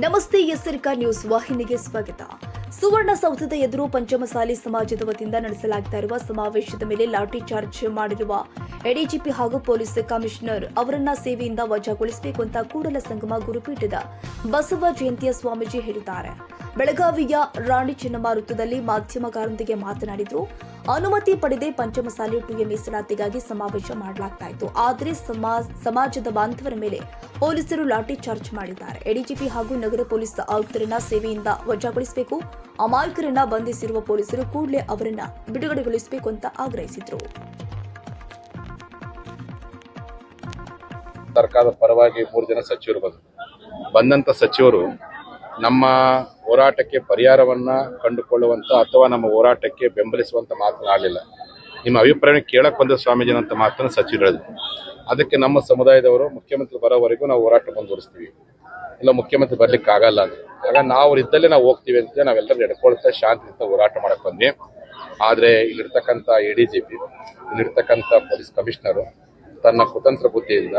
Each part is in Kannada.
ನಮಸ್ತೆ ಎಸ್ಸರಿಕ ನ್ಯೂಸ್ ವಾಹಿನಿಗೆ ಸ್ವಾಗತ. ಸುವರ್ಣಸೌಧದ ಎದುರು ಪಂಚಮಸಾಲಿ ಸಮಾಜದ ವತಿಯಿಂದ ನಡೆಸಲಾಗ್ತಾ ಇರುವ ಸಮಾವೇಶದ ಮೇಲೆ ಲಾಠಿ ಚಾರ್ಜ್ ಮಾಡಿರುವ ಎಡಿಜಿಪಿ ಹಾಗೂ ಪೊಲೀಸ್ ಕಮಿಷನರ್ ಅವರನ್ನ ಸೇವೆಯಿಂದ ವಜಾಗೊಳಿಸಬೇಕು ಅಂತ ಕೂಡಲ ಸಂಗಮ ಗುರುಪೀಠದ ಬಸವ ಜಯಂತಿಯ ಸ್ವಾಮೀಜಿ ಹೇಳಿದ್ದಾರೆ. ಬೆಳಗಾವಿಯ ರಾಣಿ ಚೆನ್ನಮ್ಮ ವೃತ್ತದಲ್ಲಿ ಮಾಧ್ಯಮಗಾರರೊಂದಿಗೆ ಮಾತನಾಡಿದರು. ಅನುಮತಿ ಪಡೆದೇ ಪಂಚಮಸಾಲಿ 2A ಮೀಸಲಾತಿಗಾಗಿ ಸಮಾವೇಶ ಮಾಡಲಾಗ್ತಾ ಇತ್ತು. ಆದರೆ ಸಮಾಜದ ಬಾಂಧವರ ಮೇಲೆ ಪೊಲೀಸರು ಲಾಠಿ ಚಾರ್ಜ್ ಮಾಡಿದ್ದಾರೆ. ಎಡಿಜಿಪಿ ಹಾಗೂ ನಗರ ಪೊಲೀಸ್ ಆಯುಕ್ತರನ್ನ ಸೇವೆಯಿಂದ ವಜಾಗೊಳಿಸಬೇಕು. ಅಮಾಯಕರನ್ನ ಬಂಧಿಸಿರುವ ಪೊಲೀಸರು ಕೂಡಲೇ ಅವರನ್ನ ಬಿಡುಗಡೆಗೊಳಿಸಬೇಕು ಅಂತ ಆಗ್ರಹಿಸಿದರು. ಸರ್ಕಾರದ ಪರವಾಗಿ 3 ಜನ ಸಚಿವರು ಬಂದಂತ ಸಚಿವರು ನಮ್ಮ ಹೋರಾಟಕ್ಕೆ ಪರಿಹಾರವನ್ನ ಕಂಡುಕೊಳ್ಳುವಂತ ಅಥವಾ ನಮ್ಮ ಹೋರಾಟಕ್ಕೆ ಬೆಂಬಲಿಸುವಂತ ಮಾತನಾಡಲಿಲ್ಲ. ನಿಮ್ಮ ಅಭಿಪ್ರಾಯ ಕೇಳಕ್ ಬಂದ ಸ್ವಾಮೀಜಿ ಅಂತ ಮಾತನ್ನು ಸಚಿವರು ಹೇಳಿದ್ರು. ಅದಕ್ಕೆ ನಮ್ಮ ಸಮುದಾಯದವರು ಮುಖ್ಯಮಂತ್ರಿ ಬರೋವರೆಗೂ ನಾವು ಹೋರಾಟ ಮುಂದುವರಿಸ್ತೀವಿ, ಇಲ್ಲ ಮುಖ್ಯಮಂತ್ರಿ ಬರ್ಲಿಕ್ಕೆ ಆಗಲ್ಲ ಅಂತ. ಆಗ ನಾವು ಇದ್ದಲ್ಲೇ ನಾವು ಹೋಗ್ತೀವಿ ಅಂತ ನಾವೆಲ್ಲರೂ ಎಡ್ಕೊಳ್ತಾ ಶಾಂತಿಯಿಂದ ಹೋರಾಟ ಮಾಡಕ್ ಬಂದ್ವಿ. ಆದ್ರೆ ಇಲ್ಲಿರ್ತಕ್ಕಂಥ ಎಡಿಜಿಪಿ, ಇಲ್ಲಿರ್ತಕ್ಕಂಥ ಪೊಲೀಸ್ ಕಮಿಷನರು ತನ್ನ ಕುತಂತ್ರ ಬುದ್ಧಿಯಿಂದ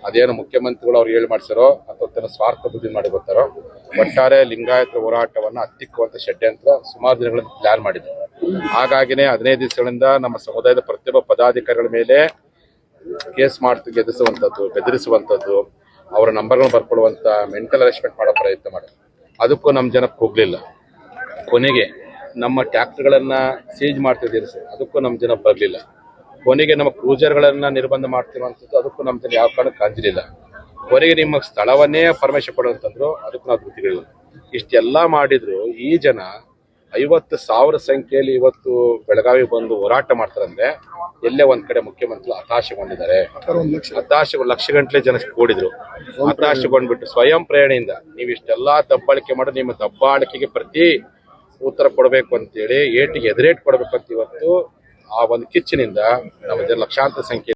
ಅದೇನು ಮುಖ್ಯಮಂತ್ರಿಗಳು ಅವ್ರು ಹೇಳಿ ಮಾಡಿಸಾರೋ ಅಥವಾ ತನ್ನ ಸ್ವಾರ್ಥ ಬುದ್ಧಿ ಮಾಡಿ ಬರ್ತಾರೋ, ಒಟ್ಟಾರೆ ಲಿಂಗಾಯತರ ಹೋರಾಟವನ್ನ ಹತ್ತಿಕ್ಕುವಂತ ಷಡ್ಯಂತ್ರ ಸುಮಾರು ದಿನಗಳಿಂದ ಪ್ಲಾನ್ ಮಾಡಿದ್ರು. ಹಾಗಾಗಿನೇ 15 ದಿವಸಗಳಿಂದ ನಮ್ಮ ಸಮುದಾಯದ ಪ್ರತಿಯೊಬ್ಬ ಪದಾಧಿಕಾರಿಗಳ ಮೇಲೆ ಕೇಸ್ ಮಾಡ್ತು ಗೆದಿಸುವಂಥದ್ದು, ಬೆದರಿಸುವಂಥದ್ದು, ಅವರ ನಂಬರ್ಗಳನ್ನು ಬರ್ಕೊಳ್ಳುವಂತ ಮೆಂಟಲ್ ಅರೆಸ್ಟ್ಮೆಂಟ್ ಮಾಡೋ ಪ್ರಯತ್ನ ಮಾಡಿದ್ರು. ಅದಕ್ಕೂ ನಮ್ಮ ಜನಕ್ಕೆ ಹೋಗ್ಲಿಲ್ಲ. ಕೊನೆಗೆ ನಮ್ಮ ಟ್ಯಾಕ್ಟರ್ಗಳನ್ನ ಸೀಜ್ ಮಾಡ್ತಿದ್ದೀರಿ ಸರ್, ಅದಕ್ಕೂ ನಮ್ಮ ಜನ ಬರಲಿಲ್ಲ. ಕೊನೆಗೆ ನಮ್ಮ ಕ್ರೂಸರ್ಗಳನ್ನ ನಿರ್ಬಂಧ ಮಾಡ್ತಿರುವಂಥದ್ದು, ಅದಕ್ಕೂ ನಮ್ಮ ಜನ ಯಾವ ಕಾರಣಕ್ಕೆ ಅಂಜಲಿಲ್ಲ. ಕೊನೆಗೆ ನಿಮ್ಮ ಸ್ಥಳವನ್ನೇ ಪರ್ಮಿಷನ್ ಕೊಡುವಂತಂದ್ರು, ಅದಕ್ಕೂ ನಾವು ಧೃತಿಗಳಿಲ್ಲ. ಇಷ್ಟೆಲ್ಲ ಮಾಡಿದ್ರು ಈ ಜನ 50,000 ಸಂಖ್ಯೆಯಲ್ಲಿ ಇವತ್ತು ಬೆಳಗಾವಿ ಬಂದು ಹೋರಾಟ ಮಾಡ್ತಾರಂದ್ರೆ ಎಲ್ಲೇ ಒಂದ್ ಕಡೆ ಮುಖ್ಯಮಂತ್ರಿ ಹತಾಶೆಗೊಂಡಿದ್ದಾರೆ. ಲಕ್ಷ ಗಂಟ್ಲೆ ಜನ ಕೂಡಿದ್ರು, ಹತಾಶೆಗೊಂಡ್ಬಿಟ್ಟು ಸ್ವಯಂ ಪ್ರೇರಣೆಯಿಂದ ನೀವು ಇಷ್ಟೆಲ್ಲಾ ದಬ್ಬಾಳಿಕೆ ಮಾಡಿ ನಿಮ್ಮ ದಬ್ಬಾಳಿಕೆಗೆ ಪ್ರತಿ ಉತ್ತರ ಕೊಡಬೇಕು ಅಂತೇಳಿ ಏಟಿಗೆ ಎದುರೇಟ್ ಕೊಡಬೇಕಂತ ಇವತ್ತು ಆ ಒಂದು ಕಿಚ್ಚಿನಿಂದ ನಮ್ಮ ಜನ ಲಕ್ಷಾಂತರ ಸಂಖ್ಯೆ